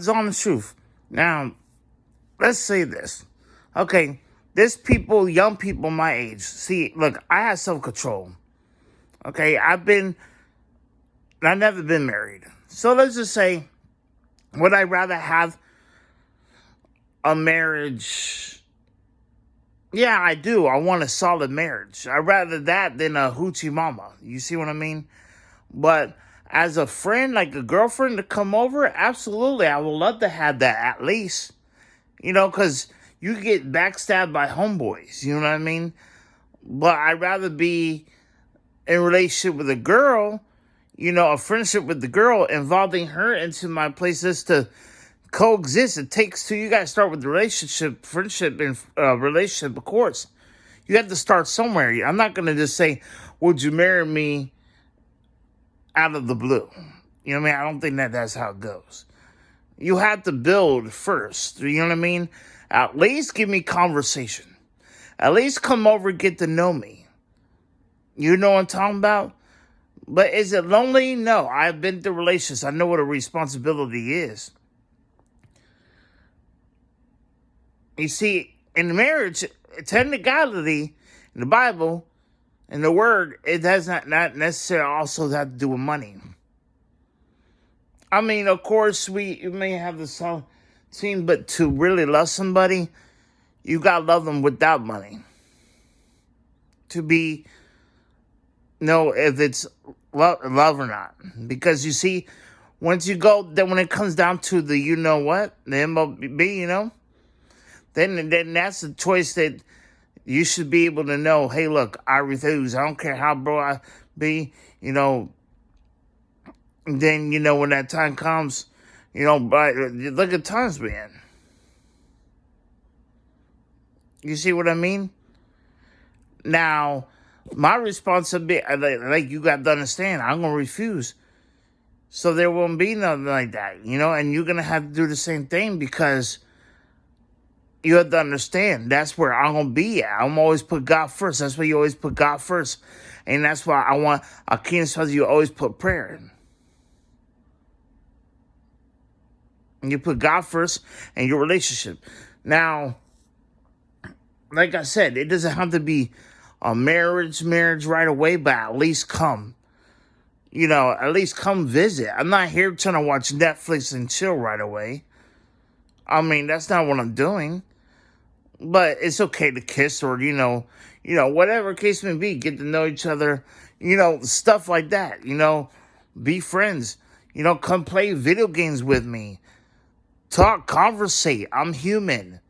It's on the truth. Now, let's say this. Okay, there's people, young people my age. See, look, I have self-control. Okay, I've never been married. So let's just say, would I rather have a marriage? Yeah, I do. I want a solid marriage. I'd rather that than a hoochie mama. You see what I mean? But as a friend, like a girlfriend to come over, absolutely. I would love to have that at least. Because you get backstabbed by homeboys. You know what I mean? But I'd rather be in a relationship with a girl, a friendship with the girl, involving her into my places to coexist. It takes two. You got to start with the relationship, friendship, and relationship, of course. You have to start somewhere. I'm not going to just say, would you marry me out of the blue? You know what I mean? I don't think that's how it goes. You have to build first. You know what I mean? At least give me conversation. At least come over and get to know me. You know what I'm talking about? But is it lonely? No. I've been through relationships. I know what a responsibility is. You see, in marriage, technicality, in the Bible, in the Word, it does not necessarily also have to do with money. I mean, of course, you may have the song team, but to really love somebody, you gotta love them without money. To be, if it's love or not. Because you see, once you go, then when it comes down to the the MOB, then that's the choice that you should be able to know, hey, look, I refuse. I don't care how bro I be, then, when that time comes, but look at times, man. You see what I mean? Now, my responsibility, like you got to understand, I'm going to refuse. So there won't be nothing like that, and you're going to have to do the same thing because you have to understand that's where I'm going to be at. I'm always put God first. That's why you always put God first. And that's why I want a keen spouse, you always put prayer in. And you put God first and your relationship. Now, like I said, it doesn't have to be a marriage right away, but at least come. At least come visit. I'm not here trying to watch Netflix and chill right away. I mean, that's not what I'm doing. But it's okay to kiss or, whatever case may be, get to know each other, stuff like that, be friends, come play video games with me. Talk, conversate. I'm human.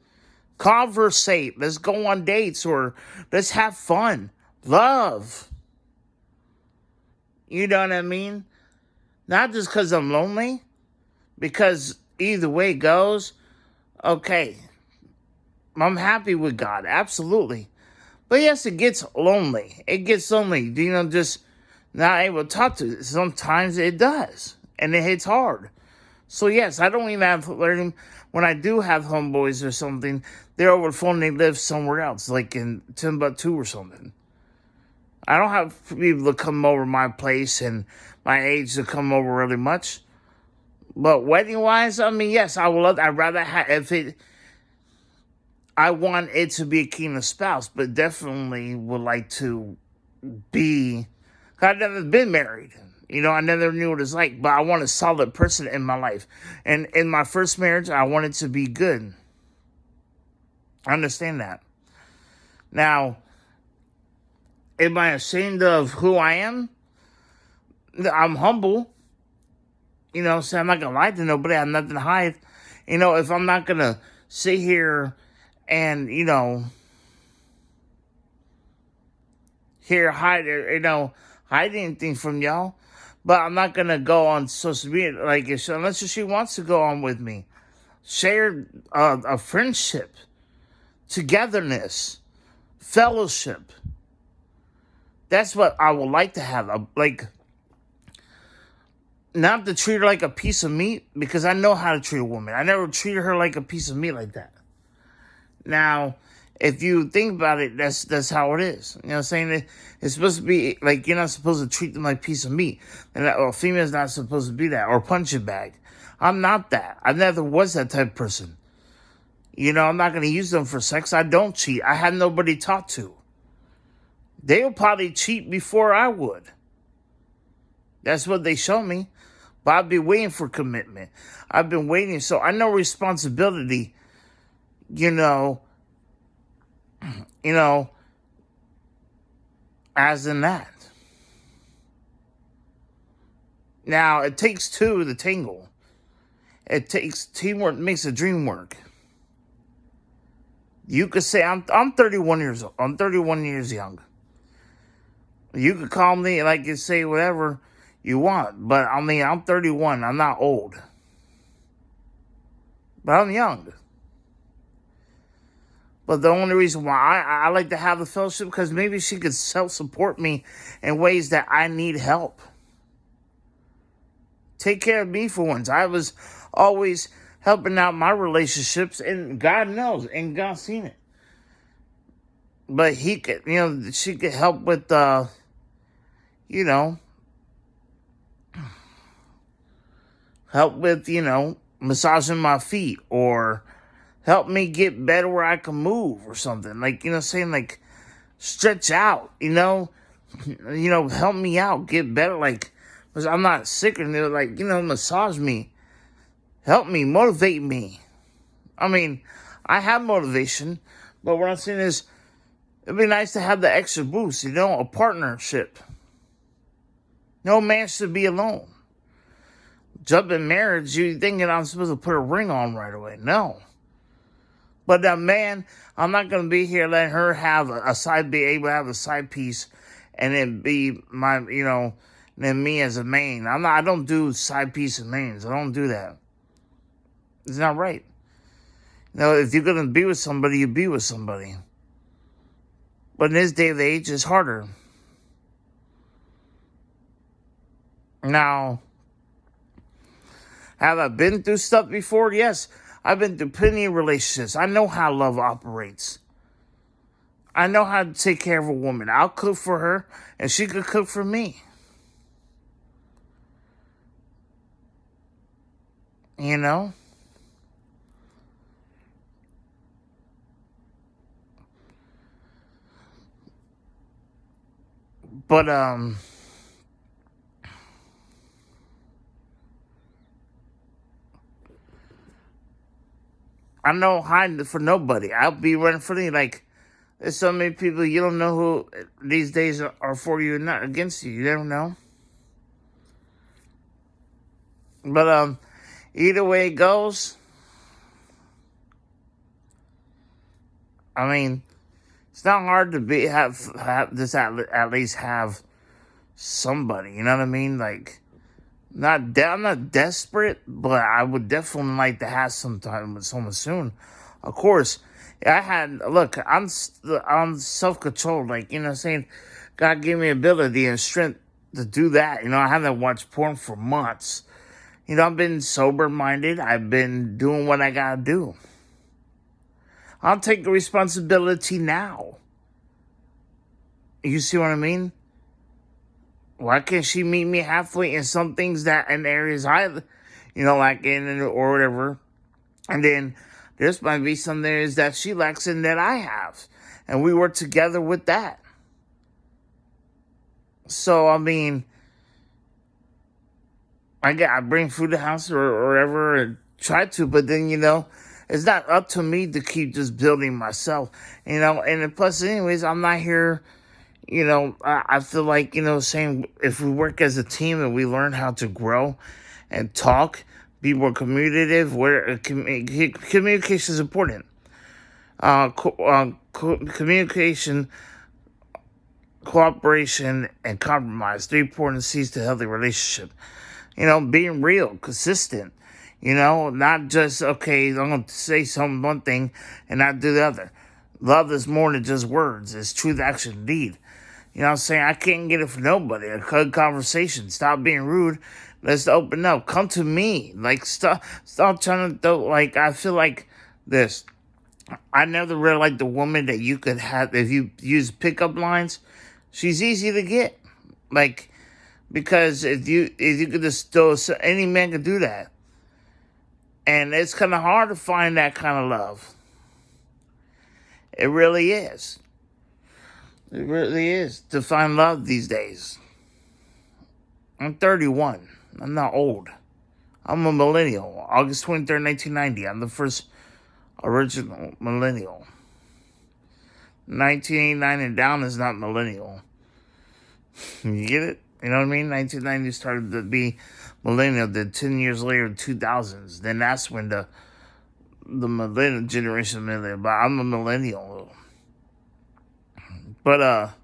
Conversate. Let's go on dates or let's have fun. Love. You know what I mean? Not just because I'm lonely. Because either way it goes, okay. I'm happy with God. Absolutely. But yes, it gets lonely. It gets lonely. Just not able to talk to. Sometimes it does. And it hits hard. So yes, I don't even have to learn. When I do have homeboys or something, they're over the phone and they live somewhere else, like in Timbuktu or something. I don't have people to come over my place and my age to come over really much. But wedding-wise, I mean, yes, I would love. I'd rather have I want it to be a keen spouse, but definitely would like to be. I've never been married. I never knew what it's like, but I want a solid person in my life. And in my first marriage, I wanted to be good. I understand that. Now, am I ashamed of who I am? I'm humble. So I'm not going to lie to nobody. I have nothing to hide. If I'm not going to sit here and, hide anything from y'all. But I'm not going to go on social media unless she wants to go on with me. Share a friendship, togetherness, fellowship. That's what I would like to have. Not to treat her like a piece of meat, because I know how to treat a woman. I never treated her like a piece of meat like that. Now, if you think about it, that's how it is. You know what I'm saying? It's supposed to be like you're not supposed to treat them like a piece of meat. And a female's not supposed to be that. Or punching bag. I'm not that. I never was that type of person. I'm not going to use them for sex. I don't cheat. I have nobody to talk to. They'll probably cheat before I would. That's what they show me. But I've been waiting for commitment. I've been waiting. So I know responsibility, you know, as in that. Now, it takes two to tangle. It takes teamwork makes a dream work. You could say I'm 31 years old. I'm 31 years young. You could call me like you say whatever you want, but I mean I'm 31. I'm not old, but I'm young. But the only reason why I like to have the fellowship because maybe she could self-support me in ways that I need help. Take care of me for once. I was always helping out my relationships, and God knows, and God's seen it. But he could, she could help with, help with, massaging my feet or help me get better where I can move or something. Like, saying like stretch out, help me out, get better. Like, because I'm not sick and they're like, massage me, help me, motivate me. I mean, I have motivation, but what I'm saying is it'd be nice to have the extra boost, a partnership. No man should be alone. Jump in marriage, you thinking I'm supposed to put a ring on right away. No. But that man, I'm not going to be here letting her have be able to have a side piece and then be my, then me as a main. I don't do side piece and mains. I don't do that. It's not right. If you're going to be with somebody, you be with somebody. But in this day of age, it's harder. Now, have I been through stuff before? Yes. I've been through plenty of relationships. I know how love operates. I know how to take care of a woman. I'll cook for her, and she could cook for me. But, I know hiding for nobody. I'll be running for you. Like, there's so many people you don't know who these days are for you and not against you. You never know. But, either way it goes, I mean, it's not hard to have this at least have somebody. You know what I mean? Like, I'm not desperate, but I would definitely like to have some time with someone soon. Of course, I'm self-controlled. Like, what I'm saying? God gave me ability and strength to do that. I haven't watched porn for months. I've been sober-minded. I've been doing what I gotta do. I'll take the responsibility now. You see what I mean? Why can't she meet me halfway in some things that in areas like in or whatever, and then there's might be some areas that she lacks in that I have, and we work together with that. So I mean, I bring food to the house or whatever and try to, but then it's not up to me to keep just building myself, and plus anyways, I'm not here. I feel like, saying if we work as a team and we learn how to grow and talk, be more communicative, where communication is important. Communication, cooperation, and compromise, 3 important C's to a healthy relationship. Being real, consistent, not just, okay, I'm going to say one thing and not do the other. Love is more than just words. It's truth, action, deed. You know what I'm saying? I can't get it from nobody. A good conversation. Stop being rude. Let's open up. Come to me. Like, stop trying to, like, I feel like this. I never really liked the woman that you could have, if you use pickup lines, she's easy to get. Like, because if you could just any man could do that. And it's kind of hard to find that kind of love. It really is. It really is to find love these days. I'm 31. I'm not old. I'm a millennial. August 23rd, 1990. I'm the first original millennial. 1989 and down is not millennial. You get it? You know what I mean? 1990 started to be millennial. Then 10 years later, 2000s. Then that's when the millennial generation millennial. But I'm a millennial. But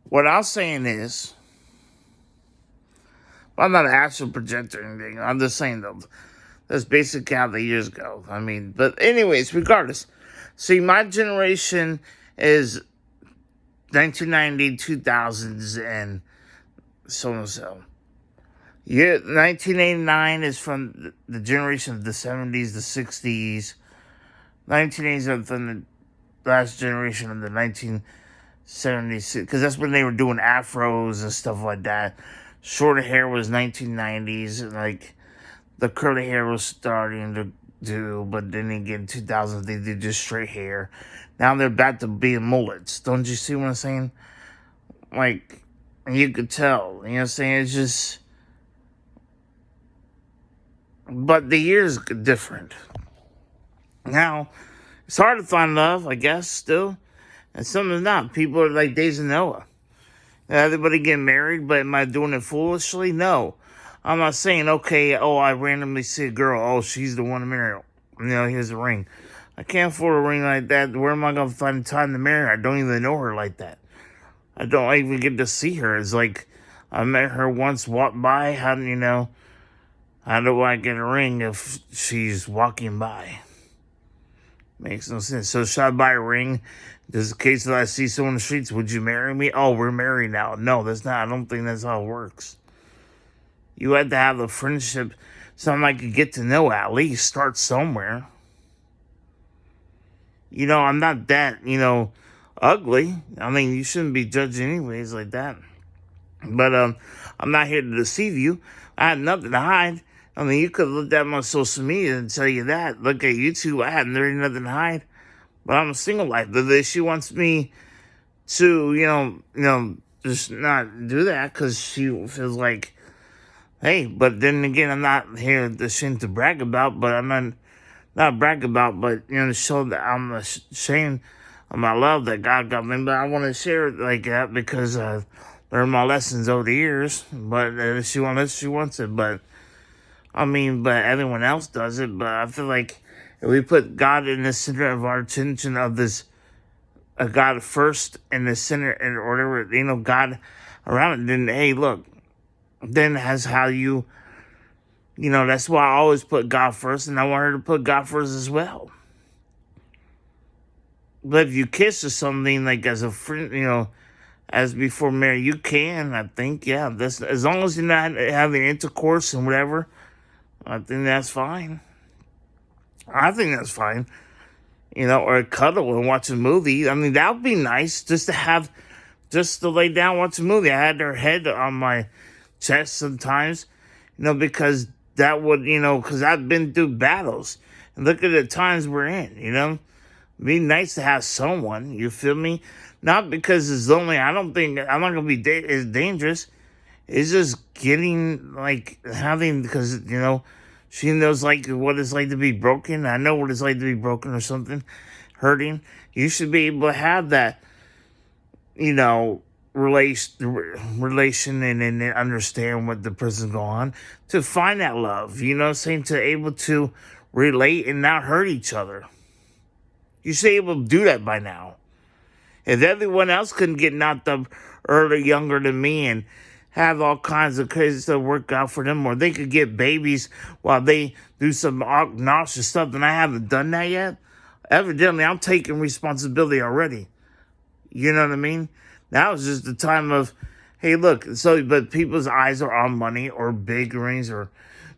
what I'm saying is, I'm not an astral projector or anything. I'm just saying though, that's basically how the years go. I mean, but anyways, regardless. See, my generation is 1990, 2000s, and so and so. Yeah, 1989 is from the generation of the 70s, the 60s. 1980s are from the last generation of the 1970s, because that's when they were doing afros and stuff like that. Shorter hair was 1990s, and like the curly hair was starting to do, but then again, 2000s they did just straight hair. Now they're back to being mullets. Don't you see what I'm saying? Like, you could tell. You know what I'm saying? It's just, but the years different. Now, it's hard to find love, I guess, still. And some is not. People are like Days of Noah. Everybody getting married, but am I doing it foolishly? No. I'm not saying, okay, I randomly see a girl, she's the one to marry. Here's a ring. I can't afford a ring like that. Where am I going to find time to marry her? I don't even know her like that. I don't even get to see her. It's like, I met her once, walked by. How do I get a ring if she's walking by? Makes no sense. So should I buy a ring? Just in case that I see someone in the streets, would you marry me? Oh, we're married now. No, that's not. I don't think that's how it works. You had to have a friendship, something I could get to know at least. Start somewhere. I'm not that, ugly. I mean, you shouldn't be judged anyways like that. But I'm not here to deceive you. I had nothing to hide. I mean, you could look at my social media and tell you that. Look at YouTube. I had really nothing to hide. But I'm a single life. But she wants me to, just not do that because she feels like, hey, but then again, I'm not here ashamed to brag about, but I'm not brag about, but, show that I'm ashamed of my love that God got me. But I want to share it like that because I learned my lessons over the years. But if she wants it. But, but everyone else does it. But I feel like if we put God in the center of our attention of this, God first in the center and whatever, God around it, then, hey, look, then that's how you, that's why I always put God first, and I want her to put God first as well. But if you kiss or something, like as a friend, as before marriage, you can, I think, yeah. That's, as long as you're not having intercourse and whatever, I think that's fine. I think that's fine. Or a cuddle and watch a movie. I mean, that would be nice just to lay down, watch a movie. I had her head on my chest sometimes, because that would, because I've been through battles. And look at the times we're in, It'd be nice to have someone, you feel me? Not because it's lonely. I don't think, I'm not going to be as dangerous. It's just getting, having, because, she knows, what it's like to be broken. I know what it's like to be broken or something, hurting. You should be able to have that, relation and understand what the person's going on to find that love, to able to relate and not hurt each other. You should be able to do that by now. If everyone else couldn't get knocked up earlier, younger than me, and have all kinds of crazy stuff work out for them, or they could get babies while they do some obnoxious stuff, and I haven't done that yet, evidently I'm taking responsibility already. You know what I mean? Now it's just the time of, hey, look, but people's eyes are on money or big rings or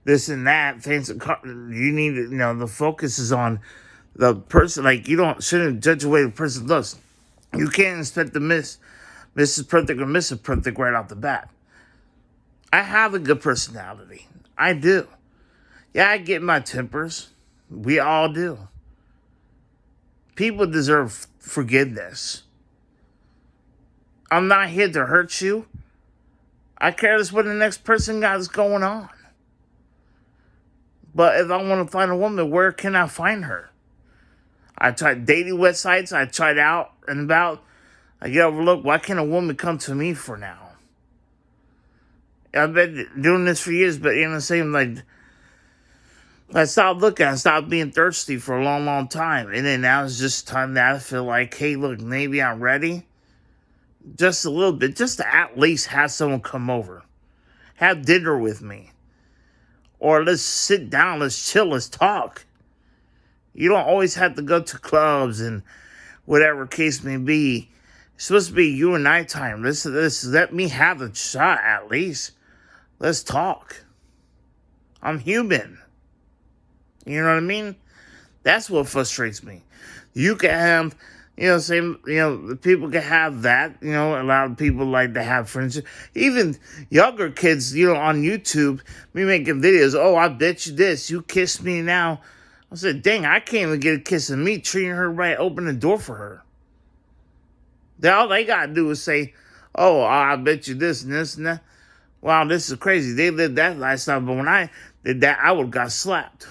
this and that. Fancy car. You need to, the focus is on the person. Shouldn't judge the way the person looks. You can't expect to miss Mrs. Perfect or Mrs. Perfect right off the bat. I have a good personality. I do. Yeah, I get my tempers. We all do. People deserve forgiveness. I'm not here to hurt you. I care less what the next person got is going on. But if I want to find a woman, where can I find her? I tried dating websites. I tried out and about. I get overlooked. Why can't a woman come to me for now? I've been doing this for years, but you know what I'm saying? Like, I stopped looking. I stopped being thirsty for a long, long time. And then now it's just time that I feel like, hey, look, maybe I'm ready. Just a little bit. Just to at least have someone come over. Have dinner with me. Or let's sit down, let's chill, let's talk. You don't always have to go to clubs and whatever case may be. It's supposed to be you and I time. Let me have a shot at least. Let's talk. I'm human. You know what I mean? That's what frustrates me. You can have, people can have that. A lot of people like to have friends. Even younger kids, on YouTube, me making videos. Oh, I bet you this. You kiss me now. I said, dang, I can't even get a kiss of me treating her right, open the door for her. All they got to do is say, oh, I bet you this and this and that. Wow, this is crazy. They lived that lifestyle, but when I did that, I would have got slapped.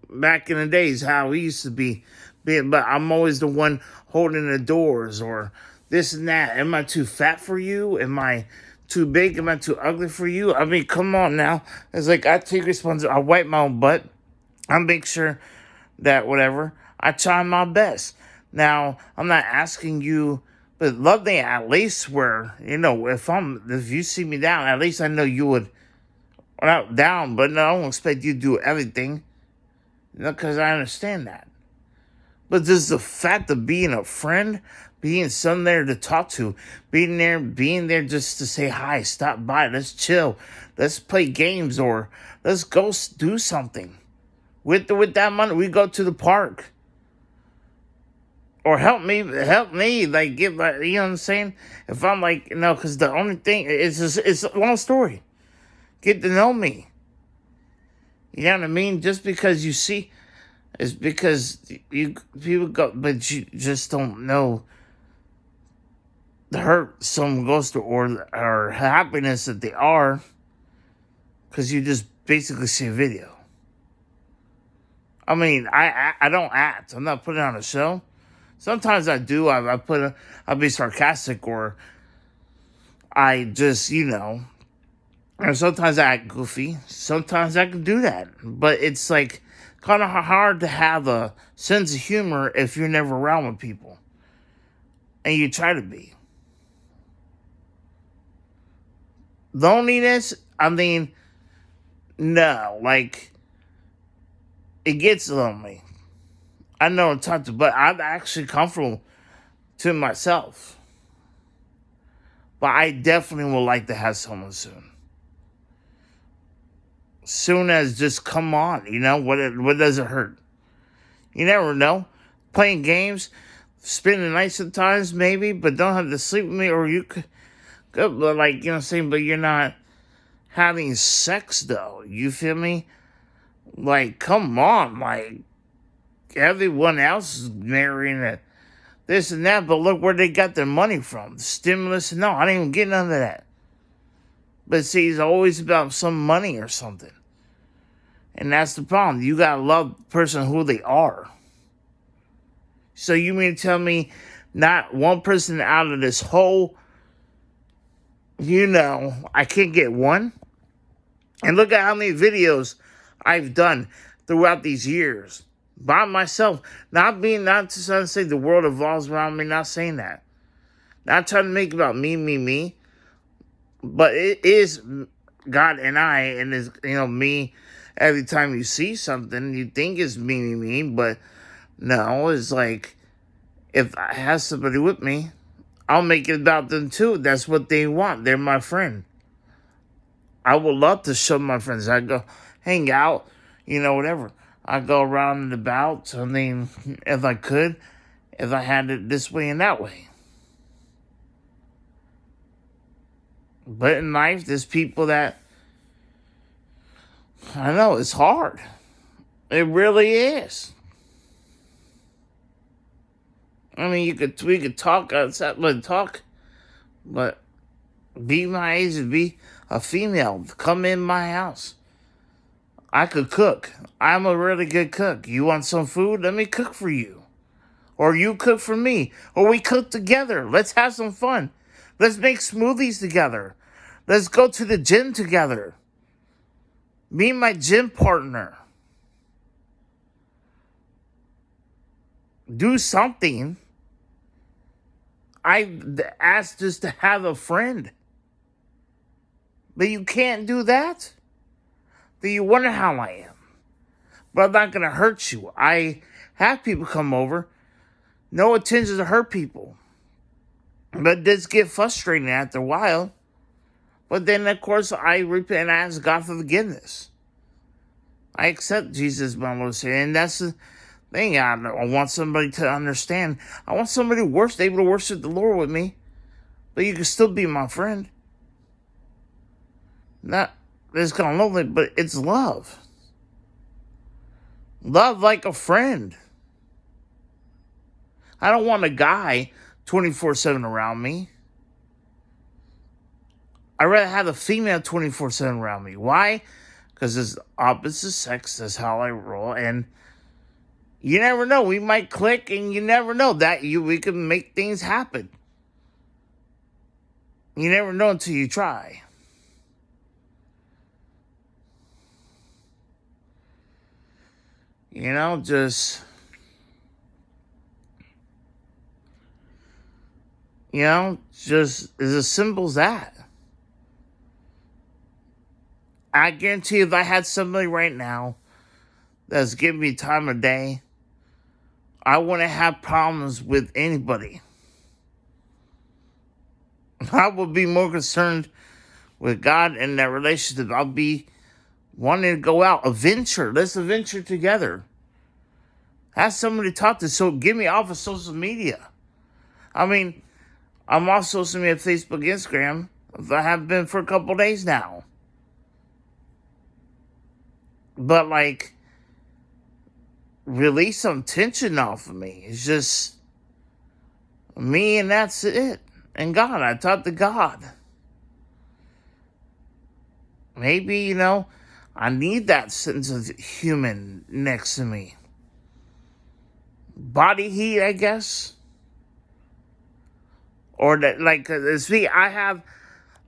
Back in the days, how we used to be, but I'm always the one holding the doors or this and that. Am I too fat for you? Am I too big? Am I too ugly for you? I mean, come on now. It's like I take responsibility. I wipe my own butt. I make sure that whatever, I try my best. Now, I'm not asking you, but love me at least where, if you see me down, at least I know you would, not down, but no, I don't expect you to do everything. Because I understand that. But just the fact of being a friend, being someone there to talk to, being there just to say hi, stop by, let's chill, let's play games, or let's go do something. With that money, we go to the park. Or help me, like, get, like, you know what I'm saying? If I'm like, because the only thing, it's a long story. Get to know me. You know what I mean? Just because you see, it's because people go, but you just don't know the hurt someone goes through or happiness that they are, because you just basically see a video. I mean, I don't act. I'm not putting on a show. Sometimes I do. I'll be sarcastic or I just, or sometimes I act goofy. Sometimes I can do that. But it's like kind of hard to have a sense of humor if you're never around with people. And you try to be. Loneliness, I mean, no. Like, it gets lonely. I know I'm tough, but I'm actually comfortable to myself. But I definitely would like to have someone soon. Soon as just come on, what does it hurt? You never know. Playing games, spending the night sometimes, maybe, but don't have to sleep with me, or you could, but like, you know what I'm saying, but you're not having sex, though. You feel me? Like, come on, like, everyone else is marrying it, this and that, but look where they got their money from. The stimulus, no, I didn't even get none of that. But see, it's always about some money or something. And that's the problem. You gotta love the person who they are. So you mean to tell me not one person out of this whole, I can't get one? And look at how many videos I've done throughout these years. By myself. Not to say the world revolves around me, not saying that. Not trying to make it about me. But it is God and I, and it's, me. Every time you see something, you think it's me, but no, it's like, if I have somebody with me, I'll make it about them too. That's what they want. They're my friend. I would love to show my friends. I go hang out, whatever. I go around and about. I mean, if I could, if I had it this way and that way. But in life, there's people that I know it's hard. It really is. I mean, we could talk outside, but be my age and be a female. Come in my house. I could cook. I'm a really good cook. You want some food? Let me cook for you. Or you cook for me. Or we cook together. Let's have some fun. Let's make smoothies together. Let's go to the gym together. Me and my gym partner. Do something. I asked just to have a friend. But you can't do that? Then you wonder how I am. But I'm not going to hurt you. I have people come over. No intention to hurt people. But it does get frustrating after a while. But then, of course, I repent and ask God for forgiveness. I accept Jesus, my Lord and Savior. And that's the thing. I want somebody to understand. I want somebody able to worship the Lord with me. But you can still be my friend. Not, it's kind of lonely, but it's love. Love like a friend. I don't want a guy 24/7 around me. I'd rather have a female 24/7 around me. Why? Because it's opposite sex. That's how I roll. And you never know. We might click, and you never know we can make things happen. You never know until you try. Just as simple as that. I guarantee if I had somebody right now that's giving me time of day, I wouldn't have problems with anybody. I would be more concerned with God and that relationship. I'll be wanting to go out, adventure. Let's adventure together. Have somebody to talk to. So get me off of social media. I mean, I'm off social media, Facebook, Instagram. I have been for a couple days now. But release some tension off of me. It's just me and that's it. And God, I talk to God. Maybe, I need that sense of human next to me. Body heat, I guess. Or that, see, I have,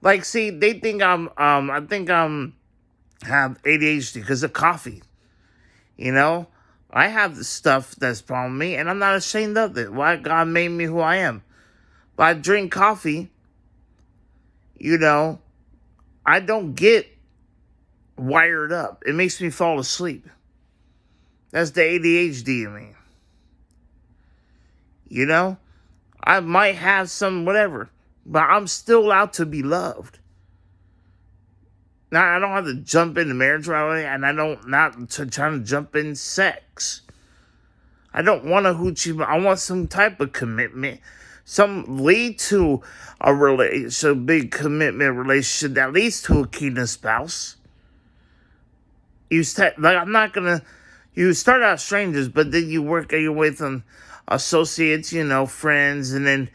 they think I think have ADHD because of coffee. I have the stuff that's problem me, and I'm not ashamed of it. Why God made me who I am. But I drink coffee, I don't get wired up. It makes me fall asleep. That's the ADHD in me. I might have some whatever, but I'm still out to be loved. Now, I don't have to jump into marriage right away, and I don't not to trying to jump in sex. I don't want a hoochie, but I want some type of commitment. Some lead to a big commitment relationship that leads to a kingdom spouse. I'm not gonna. You start out strangers, but then you work your way from associates, friends, and then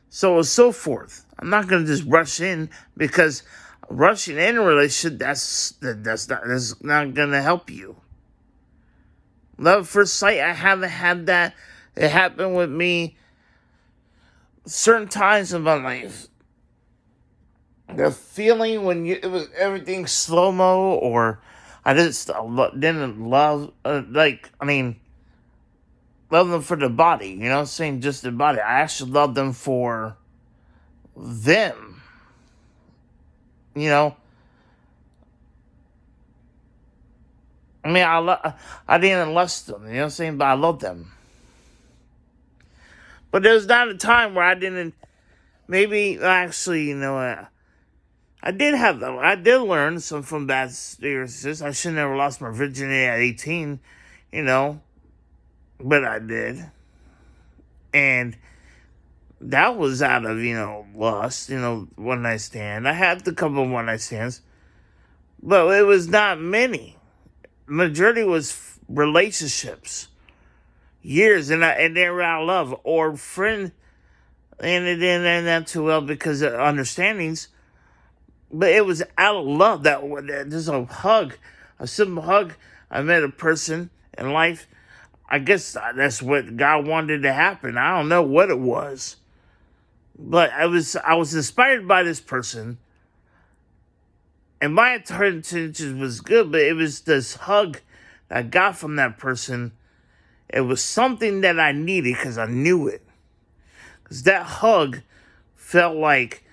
so on and so forth. I'm not gonna just rush in because rushing in a relationship that's not gonna help you. Love at first sight, I haven't had that. It happened with me certain times in my life. The feeling when it was everything slow mo, or I just didn't love love them for the body. You know what I'm saying? Just the body. I actually love them for them. I didn't lust them, you know what I'm saying? But I love them. But there's not a time where I didn't, maybe, actually, I did learn some from bad experiences. I should never lost my virginity at 18, but I did. And that was out of, lust, one night stand. I had a couple of one night stands, but it was not many. majority was relationships, years, and they were out of love or friend, and it didn't end that too well because of understandings. But it was out of love that just a hug, a simple hug. I met a person in life. I guess that's what God wanted to happen. I don't know what it was, but I was inspired by this person, and my intention was good. But it was this hug that I got from that person. It was something that I needed because I knew it. Because that hug felt like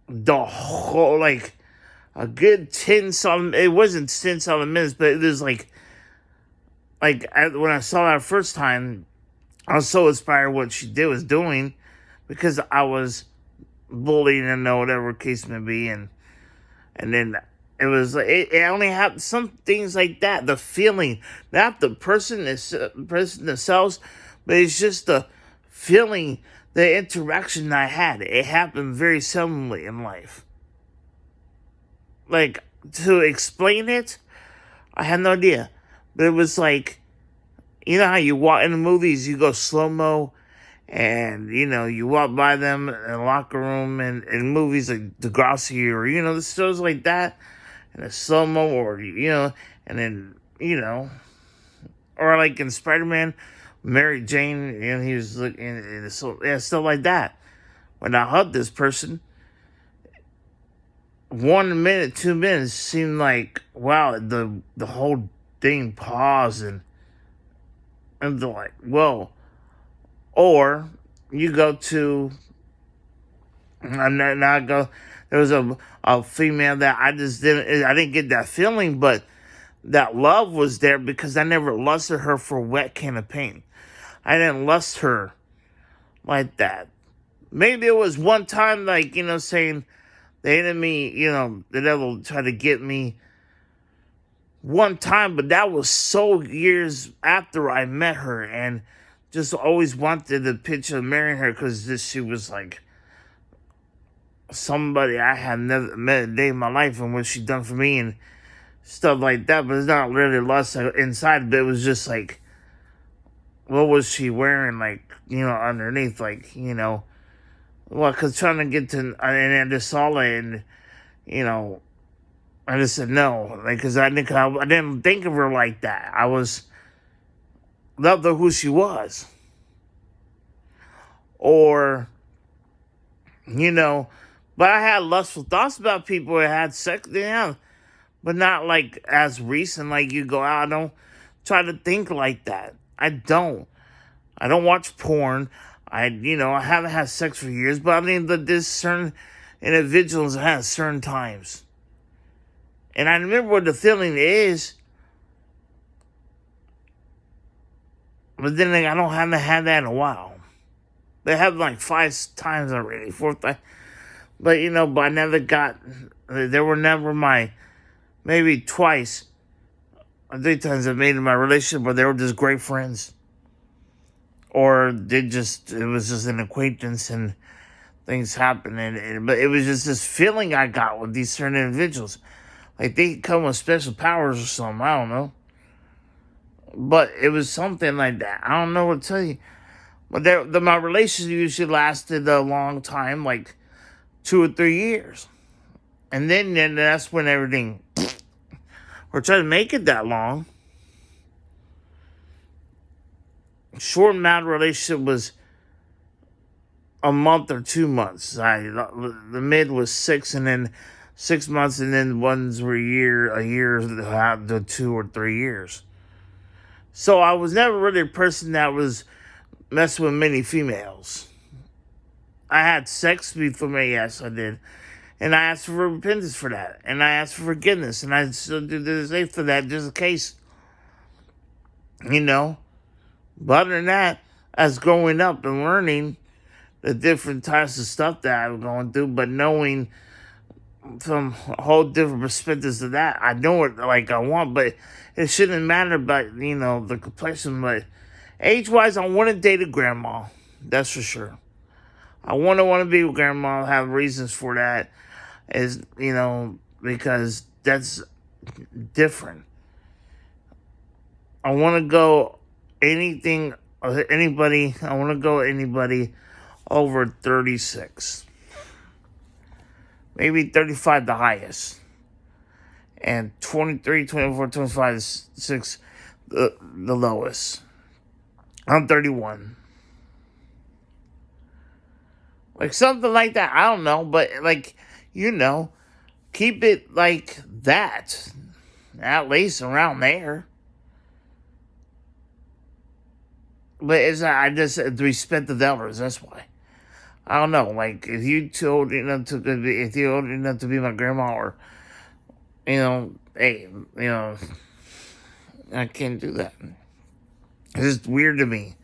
the whole, like a good 10 something. It wasn't 10 something minutes, but it was like when I saw that first time, I was so inspired what she was doing because I was bullied and whatever case may be, and then it was like it only happened some things like that. The feeling, not the person themselves, but it's just the feeling, the interaction I had. It happened very seldomly in life. Like, to explain it, I had no idea. But it was like, you know how you walk in the movies, you go slow-mo, and, you walk by them in the locker room, and in movies like Degrassi, or, the shows like that, and a slow-mo, or, and then, or like in Spider-Man, Mary Jane, and he was looking, and so, yeah, stuff like that. When I hugged this person, 1 minute, 2 minutes seemed like, wow, the whole thing paused, and they're like, whoa. Or you go to, there was a female that I didn't get that feeling, but that love was there because I never lusted her for a wet can of paint. I didn't lust her like that. Maybe it was one time, like, saying the enemy, the devil tried to get me one time, but that was so years after I met her, and just always wanted the picture of marrying her because she was like somebody I had never met a day in my life, and what she done for me and stuff like that. But it's not really lust inside, but it was just like, what was she wearing, like, underneath, like, well, because trying to get to, and I just saw it, and, I just said no, like, because I didn't think of her like that. I loved her who she was. Or, but I had lustful thoughts about people that had sex, but not like as recent, like you go out. I don't try to think like that. I don't watch porn. I haven't had sex for years, but I mean, there's certain individuals that have certain times. And I remember what the feeling is, but then I haven't had that in a while. They have like 5 times already, 4th time. But, but I never there were never maybe twice or 3 times I made in my relationship where they were just great friends. Or it was just an acquaintance and things happened. But it was just this feeling I got with these certain individuals. Like they come with special powers or something, I don't know. But it was something like that. I don't know what to tell you. But my relationship usually lasted a long time, like 2 or 3 years. And then that's when everything, or try to make it that long. Short amount of relationship was a month or 2 months. The mid was 6, and then 6 months, and then ones were a year, the 2 or 3 years. So I was never really a person that was messing with many females. I had sex before me, yes, I did. And I asked for repentance for that. And I asked for forgiveness. And I still do the same for that, just in case. But other than that, as growing up and learning the different types of stuff that I was going through, but knowing from whole different perspectives of that, I know it like I want, but it shouldn't matter about, the complexion. But age-wise, I want to date a grandma. That's for sure. I want to be with grandma. I have reasons for that. Is, because that's different. I want to go anything, anybody. I want to go anybody over 36, maybe 35 the highest, and 23, 24, 25, 6 the lowest. I'm 31. Like something like that. I don't know, but like, keep it like that. At least around there. But I just respect the elders, that's why. I don't know, like if you old enough to be my grandma, or hey, I can't do that. It's just weird to me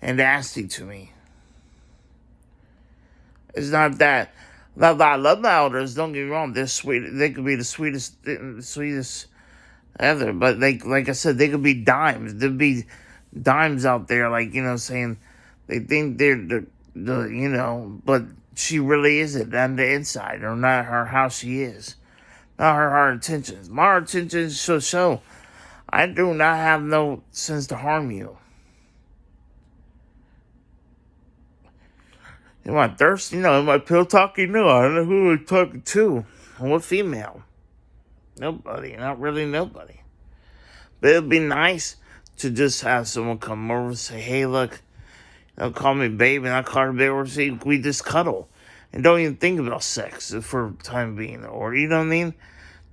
and nasty to me. It's not that. I love my elders. Don't get me wrong. They're sweet. They could be the sweetest ever. But like I said, they could be dimes. There'd be dimes out there, like saying they think they're the. But she really isn't on the inside, or not her how she is, not her heart intentions. My heart intentions show. I do not have no sense to harm you. Am I thirsty? No. Am I pill talking? No. I don't know who I'm talking to. What female? Nobody. Not really nobody. But it'd be nice to just have someone come over and say, hey, look, they'll call me babe, and I call her babe, or say, we just cuddle. And don't even think about sex for time being. Or, you know what I mean?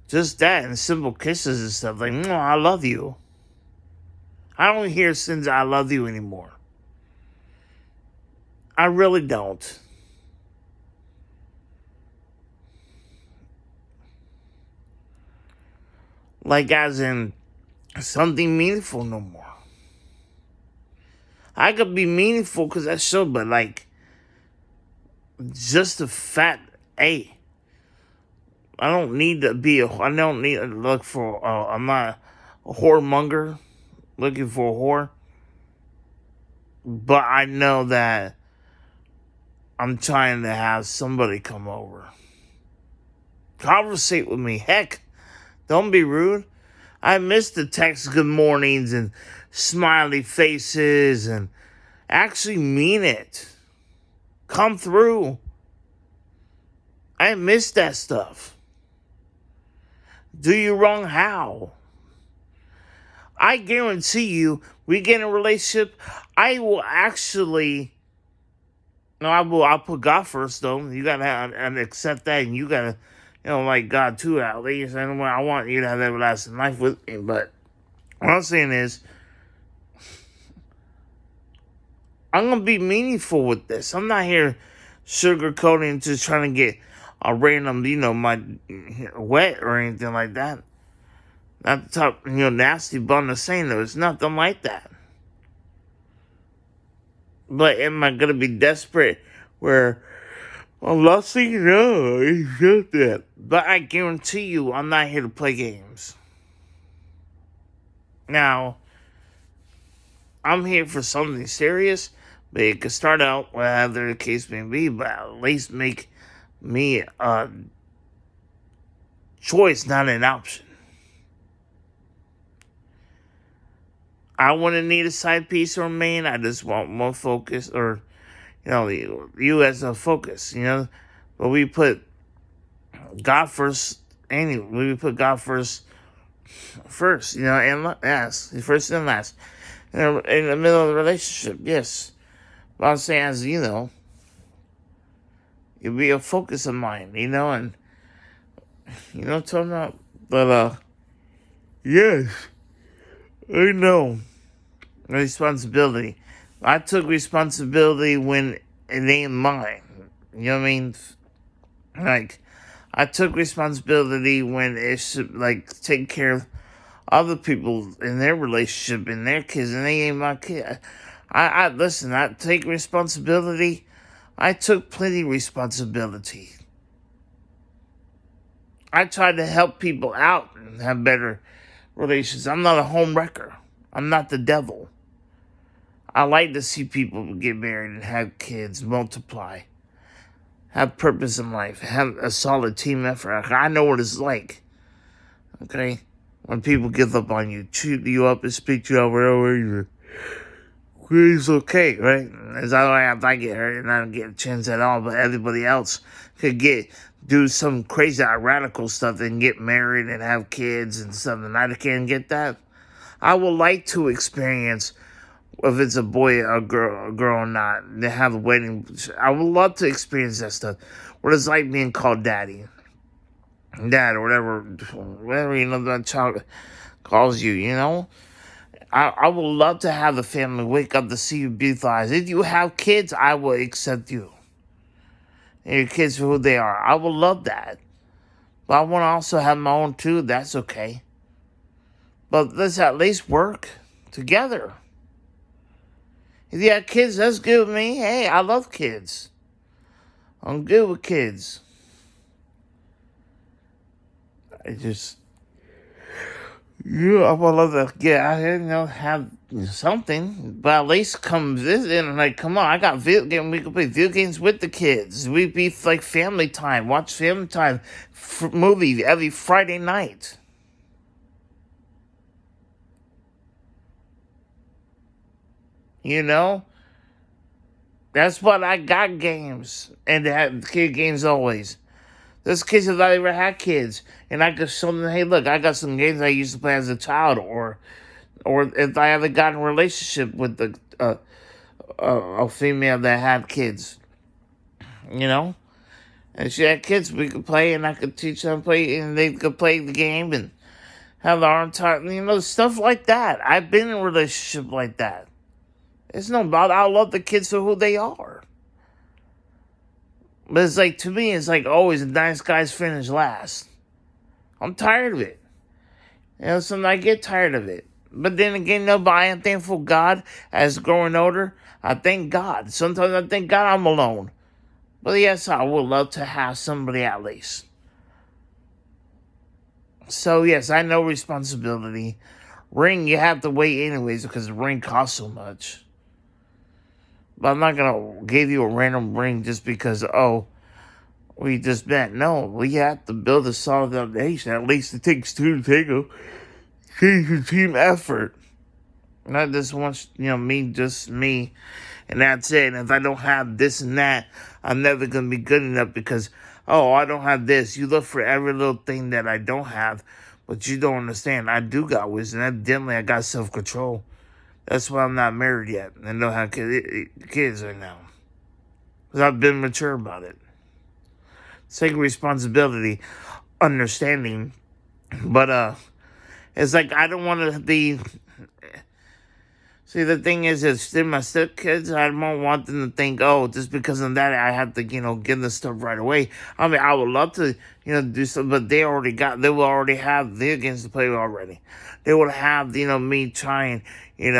Just that, and simple kisses and stuff. Like, I love you. I don't hear since I love you anymore. I really don't. Like, as in something meaningful no more. I could be meaningful because I should, but like, just a fat A. I don't need to be I don't need to look for, I'm not a whoremonger looking for a whore. But I know that I'm trying to have somebody come over. Conversate with me. Heck, don't be rude. I miss the text good mornings and smiley faces, and actually mean it. Come through. I miss that stuff. Do you wrong how? I guarantee you, we get in a relationship, I will actually... No, I'll put God first, though. You gotta and accept that, and you gotta, like God too, at least. And I want you to have everlasting life with me. But what I'm saying is, I'm gonna be meaningful with this. I'm not here sugarcoating, just trying to get a random, my wet or anything like that. Not the top, nasty bun of saying though. It's nothing like that. But am I going to be desperate where I'm lusting? No, it's not that. But I guarantee you, I'm not here to play games. Now, I'm here for something serious, but it could start out whatever the case may be, but at least make me a choice, not an option. I wouldn't need a side piece or main. I just want more focus, or, you as a focus, But we put God first, anyway. We put God first, and last. First and last. In the middle of the relationship, yes. But I'm saying, as you be a focus of mine, and, talking about. But, yes. I know. Responsibility. I took responsibility when it ain't mine. You know what I mean? Like, I took responsibility when it should, take care of other people in their relationship and their kids, and they ain't my kid. Listen, I take responsibility. I took plenty of responsibility. I tried to help people out and have better relations. I'm not a home wrecker. I'm not the devil. I like to see people get married and have kids, multiply, have purpose in life, have a solid team effort. I know what it's like. Okay? When people give up on you, cheat you up, and speak to you over, it's okay, right? It's not like if I get hurt and I don't get a chance at all, but everybody else could do some crazy, radical stuff and get married and have kids and stuff, and I can't get that. I would like to experience if it's a boy or a girl or not. They have a wedding. I would love to experience that stuff. What it's like being called daddy, dad, or whatever that child calls you. I would love to have the family wake up to see you beautiful eyes. If you have kids, I will accept you and your kids for who they are. I would love that. But I want to also have my own too. That's okay. But let's at least work together. If you have kids, that's good with me. Hey, I love kids. I'm good with kids. I would love to get out here, have something, but at least come visit and come on, I got video game. We can play video games with the kids. We'd be like family time, watch family time, movie every Friday night. That's what I got games and to have kid games always. There's kids if I ever had kids, and I could show them, hey, look, I got some games I used to play as a child, or if I ever got in a relationship with a female that had kids, and she had kids, we could play, and I could teach them to play, and they could play the game and have their own time, stuff like that. I've been in a relationship like that. It's no bother. I love the kids for who they are. But it's to me, it's always the nice guys finish last. I'm tired of it. Sometimes I get tired of it. But then again, but I am thankful God as growing older. I thank God. Sometimes I thank God I'm alone. But yes, I would love to have somebody at least. So yes, I know responsibility. Ring, you have to wait anyways because the ring costs so much. But I'm not going to give you a random ring just because, we just met. No, we have to build a solid foundation. At least it takes two to tango. It's a team effort. Not just once, just me. And that's it. And if I don't have this and that, I'm never going to be good enough because, I don't have this. You look for every little thing that I don't have, but you don't understand. I do got wisdom. Evidently, I got self-control. That's why I'm not married yet and don't have kids right now. Because I've been mature about it. Taking responsibility, understanding. But it's I don't want to be... See, the thing is they're my stepkids. I don't want them to think, just because of that, I have to, give them stuff right away. I mean, I would love to, do something, but they will already have video games to play with already. They would have, me trying, be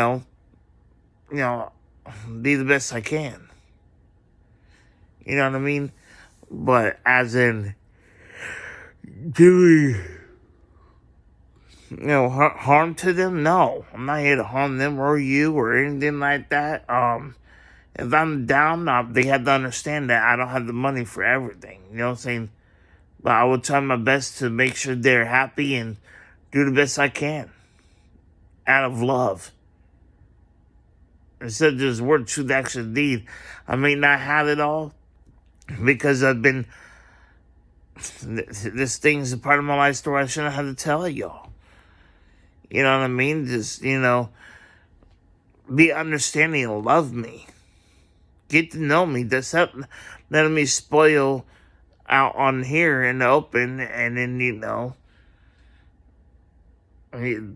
the best I can. You know what I mean? But as in doing, harm to them? No. I'm not here to harm them or you or anything like that. If I'm down, they have to understand that I don't have the money for everything. You know what I'm saying? But I will try my best to make sure they're happy and do the best I can out of love. Instead of just word, truth, action, deed. I may not have it all because I've been... This thing's a part of my life story I shouldn't have to tell y'all. You know what I mean? Just, be understanding and love me. Get to know me. That's not letting me spoil out on here in the open and then,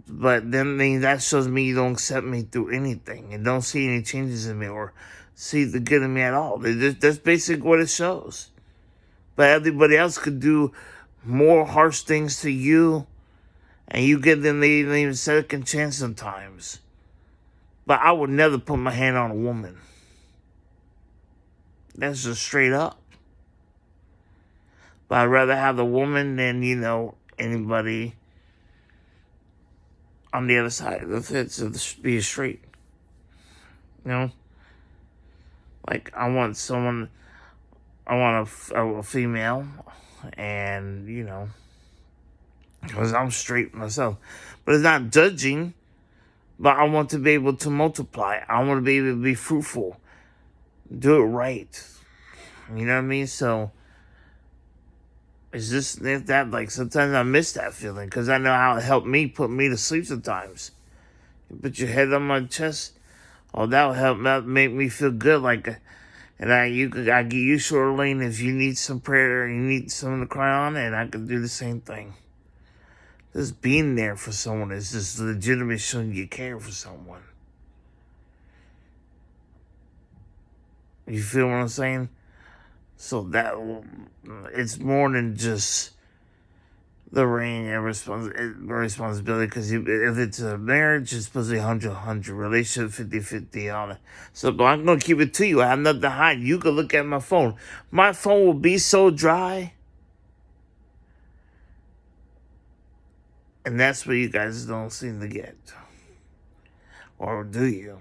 but then that shows me you don't accept me through anything and don't see any changes in me or see the good in me at all. That's basically what it shows. But everybody else could do more harsh things to you, and you give them even a second chance sometimes. But I would never put my hand on a woman. That's just straight up. But I'd rather have the woman than, anybody on the other side of it to be straight. I want a female, and, because I'm straight myself. But it's not judging, but I want to be able to multiply. I want to be able to be fruitful. Do it right. You know what I mean? So, it's just that, like, sometimes I miss that feeling because I know how it helped me put me to sleep sometimes. You put your head on my chest. Oh, that'll help. That make me feel good. Like, and I give you Shoreline if you need some prayer, you need someone to cry on, and I can do the same thing. Just being there for someone is just legitimate showing you care for someone. You feel what I'm saying? So that it's more than just the ring and responsibility, because if it's a marriage, it's supposed to be 100-100, relationship 50-50, all that. So, but I'm going to keep it to you. I have nothing to hide. You can look at my phone. My phone will be so dry. And that's what you guys don't seem to get. Or do you?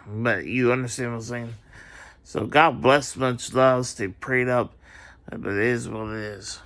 But you understand what I'm saying? So God bless, much love, stay prayed up. But it is what it is.